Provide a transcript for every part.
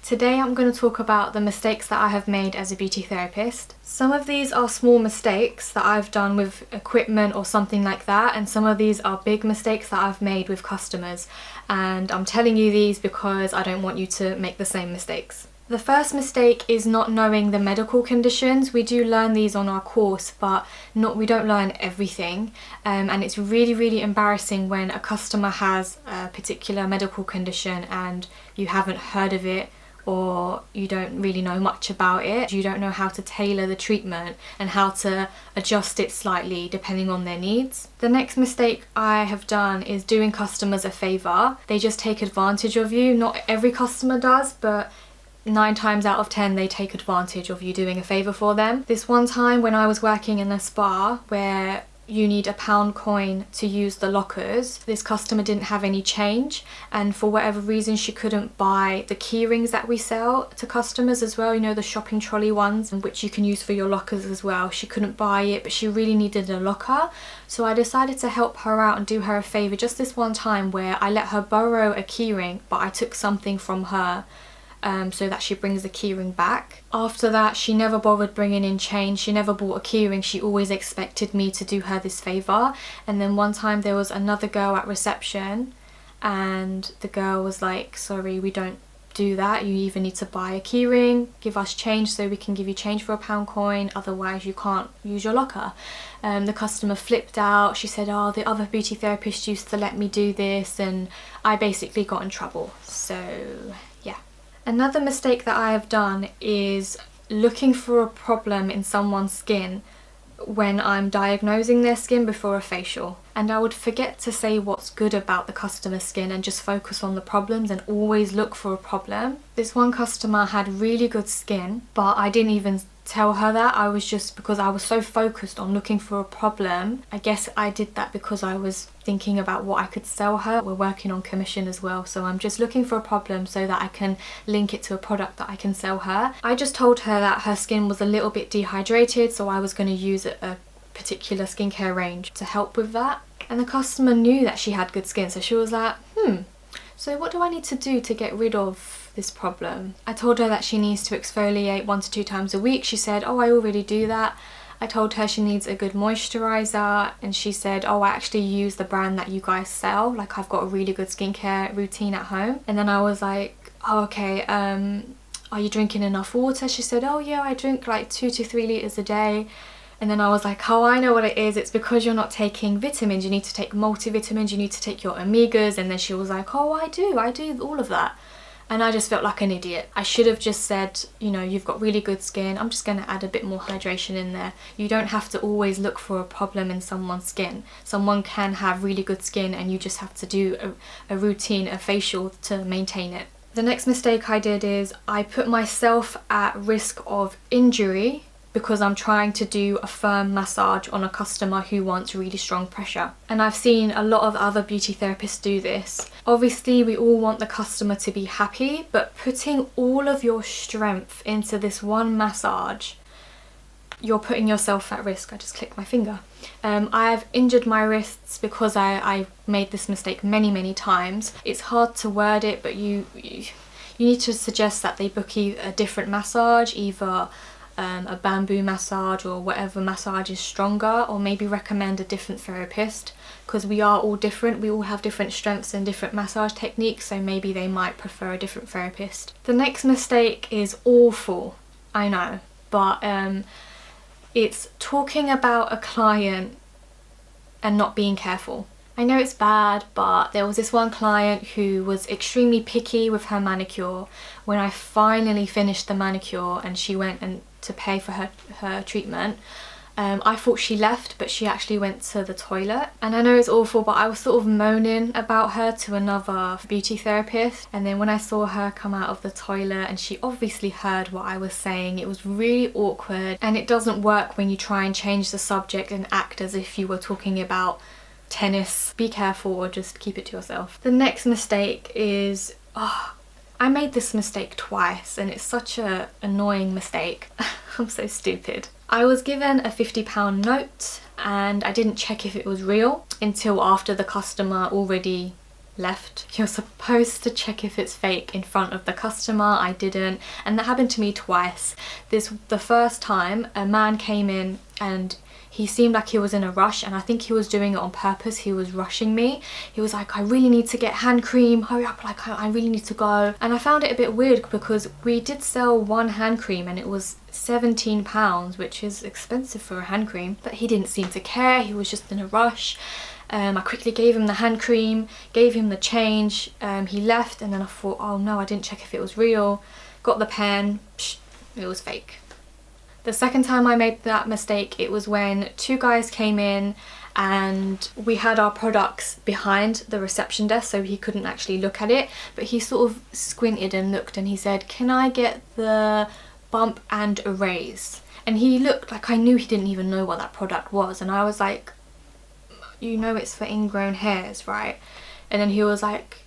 Today I'm going to talk about the mistakes that I have made as a beauty therapist. Some of these are small mistakes that I've done with equipment or something like that, and some of these are big mistakes that I've made with customers, and I'm telling you these because I don't want you to make the same mistakes. The first mistake is not knowing the medical conditions. We do learn these on our course, but we don't learn everything, and it's really embarrassing when a customer has a particular medical condition and you haven't heard of it, or you don't really know much about it. You don't know how to tailor the treatment and how to adjust it slightly depending on their needs. The next mistake I have done is doing customers a favour. They just take advantage of you. Not every customer does, but 9 times out of 10 they take advantage of you doing a favour for them. This one time when I was working in a spa where you need a £1 coin to use the lockers, this customer didn't have any change, and for whatever reason she couldn't buy the key rings that we sell to customers as well, you know, the shopping trolley ones, which you can use for your lockers as well. She couldn't buy it, but she really needed a locker, so I decided to help her out and do her a favour just this one time where I let her borrow a key ring, but I took something from her so that she brings the keyring back. After that, she never bothered bringing in change. She never bought a keyring. She always expected me to do her this favour. And then one time there was another girl at reception and the girl was like, sorry, we don't do that. You either need to buy a keyring, give us change so we can give you change for a £1 coin, otherwise you can't use your locker. The customer flipped out. She said, oh, the other beauty therapist used to let me do this, and I basically got in trouble. So yeah. Another mistake that I have done is looking for a problem in someone's skin when I'm diagnosing their skin before a facial. And I would forget to say what's good about the customer's skin and just focus on the problems and always look for a problem. This one customer had really good skin, but I didn't even tell her that. I was just, because I was so focused on looking for a problem. I guess I did that because I was thinking about what I could sell her. We're working on commission as well, so I'm just looking for a problem so that I can link it to a product that I can sell her. I just told her that her skin was a little bit dehydrated, so I was going to use a particular skincare range to help with that. And the customer knew that she had good skin, so she was like, so what do I need to do to get rid of this problem? I told her that she needs to exfoliate 1 to 2 times a week. She said, oh, I already do that. I told her she needs a good moisturizer, and she said, oh, I actually use the brand that you guys sell, like I've got a really good skincare routine at home. And then I was like, oh, okay, are you drinking enough water? She said, oh yeah, I drink like 2 to 3 litres a day. And then I was like, oh, I know what it is. It's because you're not taking vitamins. You need to take multivitamins, you need to take your omegas. And then she was like, oh, I do all of that. And I just felt like an idiot. I should have just said, you know, you've got really good skin. I'm just going to add a bit more hydration in there. You don't have to always look for a problem in someone's skin. Someone can have really good skin and you just have to do a routine, a facial to maintain it. The next mistake I did is I put myself at risk of injury because I'm trying to do a firm massage on a customer who wants really strong pressure. And I've seen a lot of other beauty therapists do this. Obviously we all want the customer to be happy, but putting all of your strength into this one massage, you're putting yourself at risk. I just clicked my finger. I've injured my wrists because I made this mistake many times. It's hard to word it, but you need to suggest that they book a different massage, either a bamboo massage or whatever massage is stronger, or maybe recommend a different therapist, because we are all different. We all have different strengths and different massage techniques, so maybe they might prefer a different therapist. The next mistake is awful, I know, but it's talking about a client and not being careful. I know it's bad, but there was this one client who was extremely picky with her manicure. When I finally finished the manicure and she went to pay for her treatment, I thought she left, but she actually went to the toilet. And I know it's awful, but I was sort of moaning about her to another beauty therapist. And then when I saw her come out of the toilet, and she obviously heard what I was saying, it was really awkward. And it doesn't work when you try and change the subject and act as if you were talking about tennis. Be careful, or just keep it to yourself. The next mistake is, I made this mistake twice, and it's such a annoying mistake. I'm so stupid. I was given a £50 note and I didn't check if it was real until after the customer already left. You're supposed to check if it's fake in front of the customer. I didn't, and that happened to me twice. The first time a man came in and he seemed like he was in a rush, and I think he was doing it on purpose. He was rushing me. He was like, I really need to get hand cream, hurry up, like I really need to go. And I found it a bit weird because we did sell one hand cream and it was £17, which is expensive for a hand cream, but he didn't seem to care. He was just in a rush. I quickly gave him the hand cream, gave him the change. He left, and then I thought, oh no, I didn't check if it was real. Got the pen, psh, it was fake. The second time I made that mistake, it was when two guys came in and we had our products behind the reception desk, so he couldn't actually look at it, but he sort of squinted and looked and he said, can I get the bump and erase? And he looked like I knew he didn't even know what that product was, and I was like, you know it's for ingrown hairs, right? And then he was like,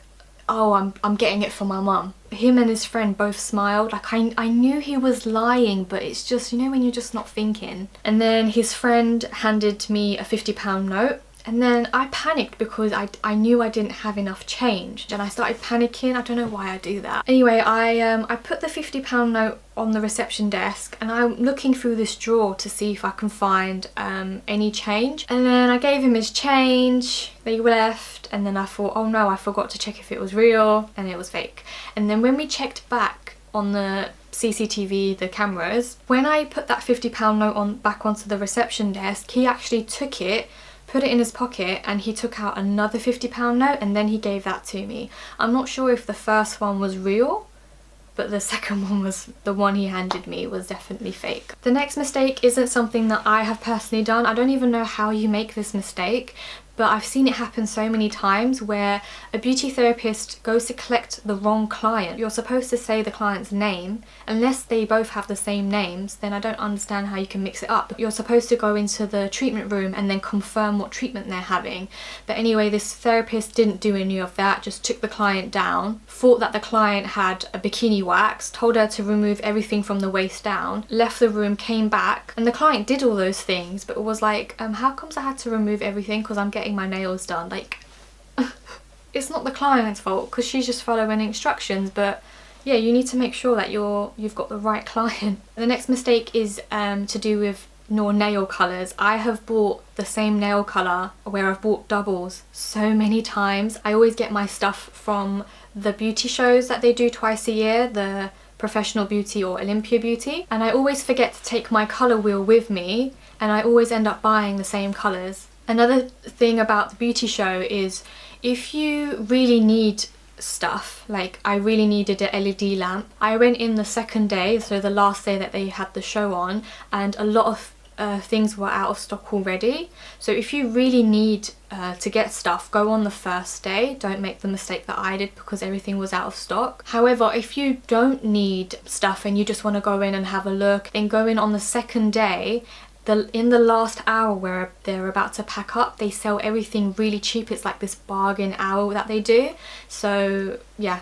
oh, I'm getting it for my mum. Him and his friend both smiled. Like I knew he was lying, but it's just, you know, when you're just not thinking. And then his friend handed me a £50 note, and then I panicked because I knew I didn't have enough change, and I started panicking. I don't know why I do that. Anyway, I put the £50 note on the reception desk, and I'm looking through this drawer to see if I can find any change. And then I gave him his change, they left, and then I thought, oh no, I forgot to check if it was real, and it was fake. And then when we checked back on the CCTV, the cameras, when I put that £50 note back onto the reception desk, he actually took it, put it in his pocket, and he took out another £50 note, and then he gave that to me. I'm not sure if the first one was real, but the second one was, the one he handed me was definitely fake. The next mistake isn't something that I have personally done. I don't even know how you make this mistake, but I've seen it happen so many times where a beauty therapist goes to collect the wrong client. You're supposed to say the client's name. Unless they both have the same names, then I don't understand how you can mix it up. You're supposed to go into the treatment room and then confirm what treatment they're having. But anyway, this therapist didn't do any of that, just took the client down, thought that the client had a bikini wax, told her to remove everything from the waist down, left the room, came back, and the client did all those things, but it was like, how comes I had to remove everything because I'm getting my nails done? Like, it's not the client's fault because she's just following instructions, but yeah, you need to make sure that you've got the right client. The next mistake is to do with your nail colours. I have bought the same nail colour where I've bought doubles so many times. I always get my stuff from the beauty shows that they do twice a year, the Professional Beauty or Olympia Beauty, and I always forget to take my colour wheel with me, and I always end up buying the same colours. Another thing about the beauty show is if you really need stuff, like I really needed an LED lamp, I went in the second day, so the last day that they had the show on, and a lot of things were out of stock already. So if you really need to get stuff, go on the first day. Don't make the mistake that I did because everything was out of stock. However, if you don't need stuff and you just want to go in and have a look, then go in on the second day. In the last hour where they're about to pack up, they sell everything really cheap. It's like this bargain hour that they do. So yeah,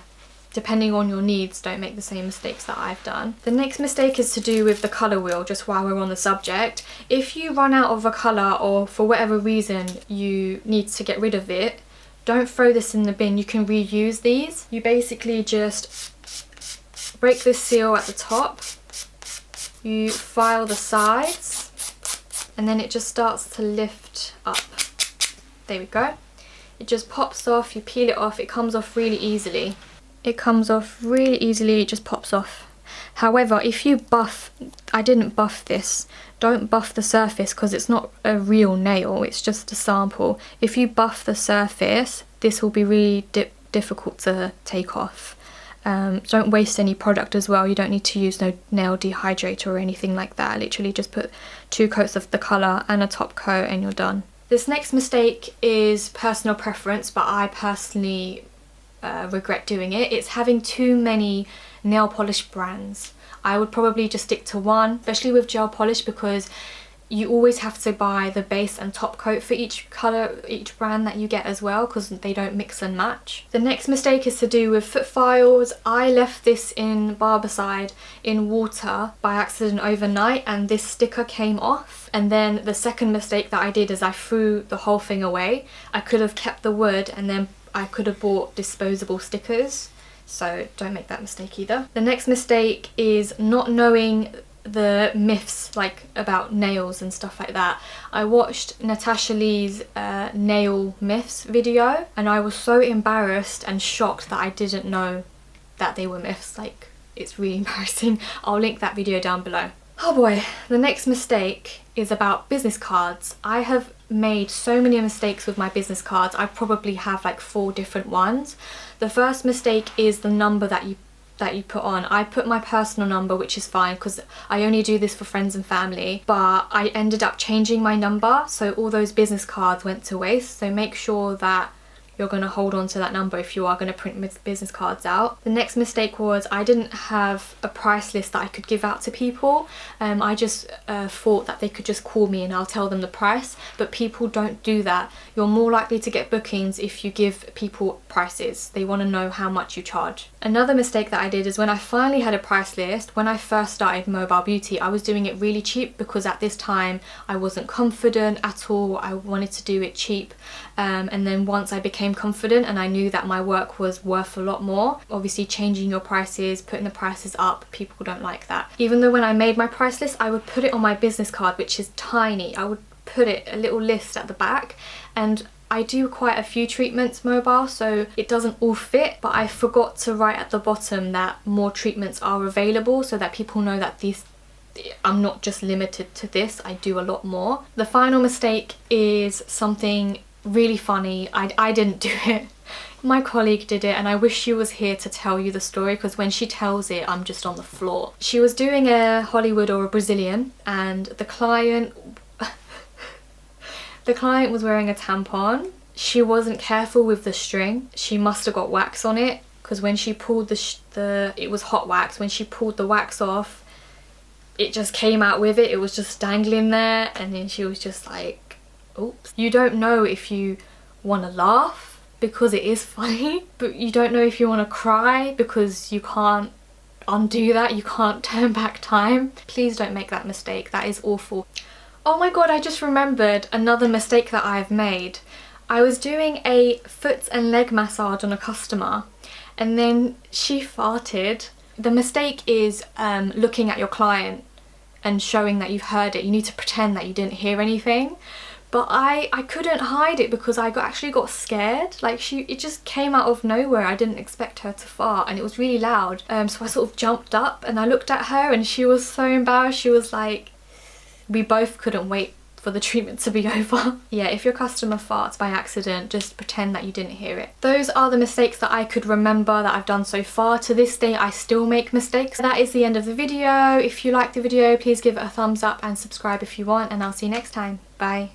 depending on your needs, don't make the same mistakes that I've done. The next mistake is to do with the colour wheel, just while we're on the subject. If you run out of a colour or for whatever reason you need to get rid of it, don't throw this in the bin. You can reuse these. You basically just break this seal at the top, you file the sides, and then it just starts to lift up. There we go. It just pops off, you peel it off, it comes off really easily. It comes off really easily, it just pops off. However, if you buff, I didn't buff this, don't buff the surface because it's not a real nail, it's just a sample. If you buff the surface, this will be really difficult to take off. Don't waste any product as well. You don't need to use no nail dehydrator or anything like that. Literally just put 2 coats of the colour and a top coat and you're done. This next mistake is personal preference, but I personally regret doing it. It's having too many nail polish brands. I would probably just stick to one, especially with gel polish, because you always have to buy the base and top coat for each colour, each brand that you get as well, because they don't mix and match. The next mistake is to do with foot files. I left this in Barbicide in water by accident overnight and this sticker came off. And then the second mistake that I did is I threw the whole thing away. I could have kept the wood and then I could have bought disposable stickers, so don't make that mistake either. The next mistake is not knowing the myths like about nails and stuff like that. I watched Natasha Lee's nail myths video, and I was so embarrassed and shocked that I didn't know that they were myths. Like, it's really embarrassing. I'll link that video down below. Oh boy, the next mistake is about business cards. I have made so many mistakes with my business cards. I probably have like 4 different ones. The first mistake is the number that you put on. I put my personal number, which is fine because I only do this for friends and family, but I ended up changing my number, so all those business cards went to waste. So make sure that you're going to hold on to that number if you are going to print business cards out. The next mistake was I didn't have a price list that I could give out to people. I just thought that they could just call me and I'll tell them the price, but people don't do that. You're more likely to get bookings if you give people prices. They want to know how much you charge. Another mistake that I did is when I finally had a price list, when I first started mobile beauty, I was doing it really cheap because at this time I wasn't confident at all. I wanted to do it cheap, and then once I became confident and I knew that my work was worth a lot more, obviously changing your prices, putting the prices up, people don't like that. Even though when I made my price list, I would put it on my business card, which is tiny. I would put it a little list at the back, and I do quite a few treatments mobile, so it doesn't all fit, but I forgot to write at the bottom that more treatments are available so that people know that I'm not just limited to this, I do a lot more. The final mistake is something really funny. I didn't do it. My colleague did it, and I wish she was here to tell you the story because when she tells it, I'm just on the floor. She was doing a Hollywood or a Brazilian, and the client was wearing a tampon. She wasn't careful with the string. She must have got wax on it because when she pulled it was hot wax. When she pulled the wax off, it just came out with it. It was just dangling there, and then she was just like, oops. You don't know if you want to laugh because it is funny, but you don't know if you want to cry because you can't undo that. You can't turn back time. Please don't make that mistake. That is awful. Oh my god, I just remembered another mistake that I've made. I was doing a foot and leg massage on a customer, and then she farted. The mistake is looking at your client and showing that you've heard it. You need to pretend that you didn't hear anything. But I couldn't hide it because I actually got scared. Like, it just came out of nowhere. I didn't expect her to fart, and it was really loud. So I sort of jumped up and I looked at her, and she was so embarrassed. She was like, we both couldn't wait for the treatment to be over. Yeah, if your customer farts by accident, just pretend that you didn't hear it. Those are the mistakes that I could remember that I've done so far. To this day, I still make mistakes. That is the end of the video. If you liked the video, please give it a thumbs up and subscribe if you want, and I'll see you next time. Bye.